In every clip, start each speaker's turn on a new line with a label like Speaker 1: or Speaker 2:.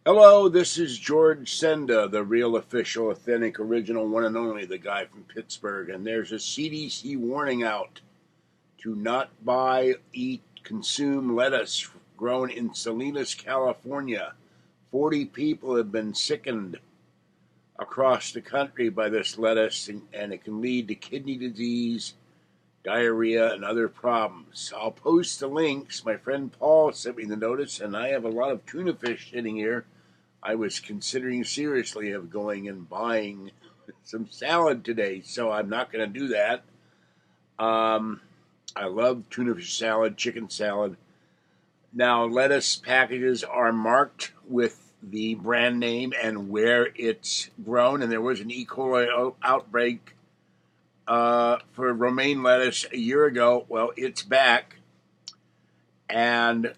Speaker 1: Hello, this is George Senda, the real official, authentic, original, one and only, the guy from Pittsburgh. And there's a CDC warning out to not buy, eat, consume lettuce grown in Salinas, California. 40 people have been sickened across the country by this lettuce, and it can lead to kidney disease, diarrhea, and other problems. I'll post the links. My friend Paul sent me the notice, and I have a lot of tuna fish sitting here. I was considering seriously of going and buying some salad today, so I'm not going to do that. I love tuna fish salad, chicken salad. Now, lettuce packages are marked with the brand name and where it's grown, and there was an E. coli outbreak for romaine lettuce a year ago. Well, it's back, and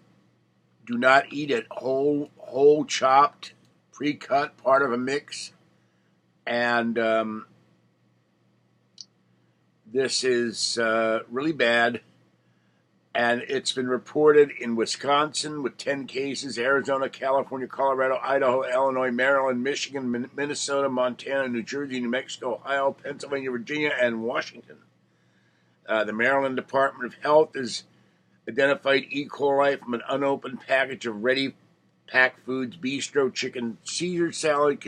Speaker 1: do not eat it whole chopped, pre-cut, part of a mix. And this is really bad. And it's been reported in Wisconsin with 10 cases, Arizona, California, Colorado, Idaho, Illinois, Maryland, Michigan, Minnesota, Montana, New Jersey, New Mexico, Ohio, Pennsylvania, Virginia, and Washington. The Maryland Department of Health has identified E. coli from an unopened package of ready-packed foods, bistro chicken Caesar salad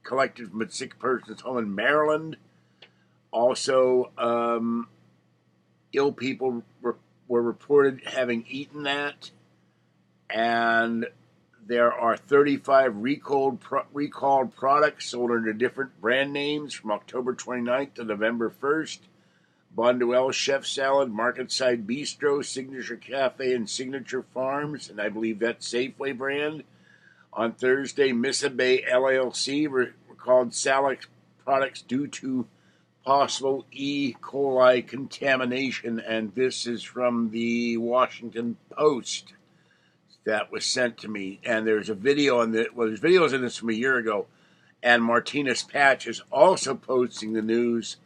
Speaker 1: collected from a sick person's home in Maryland. Also, ill people were reported having eaten that, and there are 35 recalled products sold under different brand names from October 29th to November 1st. Bonduelle Chef Salad, Marketside Bistro, Signature Cafe, and Signature Farms, and I believe that's Safeway brand. On Thursday, Missa Bay LLC recalled salad products due to possible E. coli contamination, and this is from the Washington Post that was sent to me. And there's a video on this. Well, there's videos in this from a year ago, and Martinez Patch is also posting the news.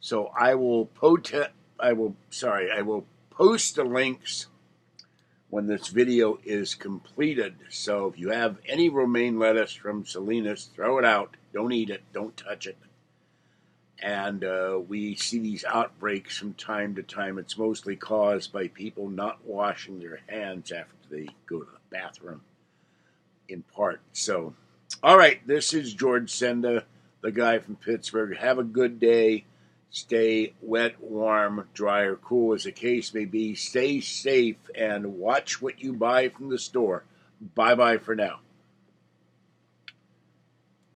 Speaker 1: So I will post the links when this video is completed. So if you have any romaine lettuce from Salinas, throw it out. Don't eat it. Don't touch it. And we see these outbreaks from time to time. It's mostly caused by people not washing their hands after they go to the bathroom, in part. So, all right, this is George Senda, the guy from Pittsburgh. Have a good day. Stay wet, warm, dry, or cool as the case may be. Stay safe and watch what you buy from the store. Bye-bye for now.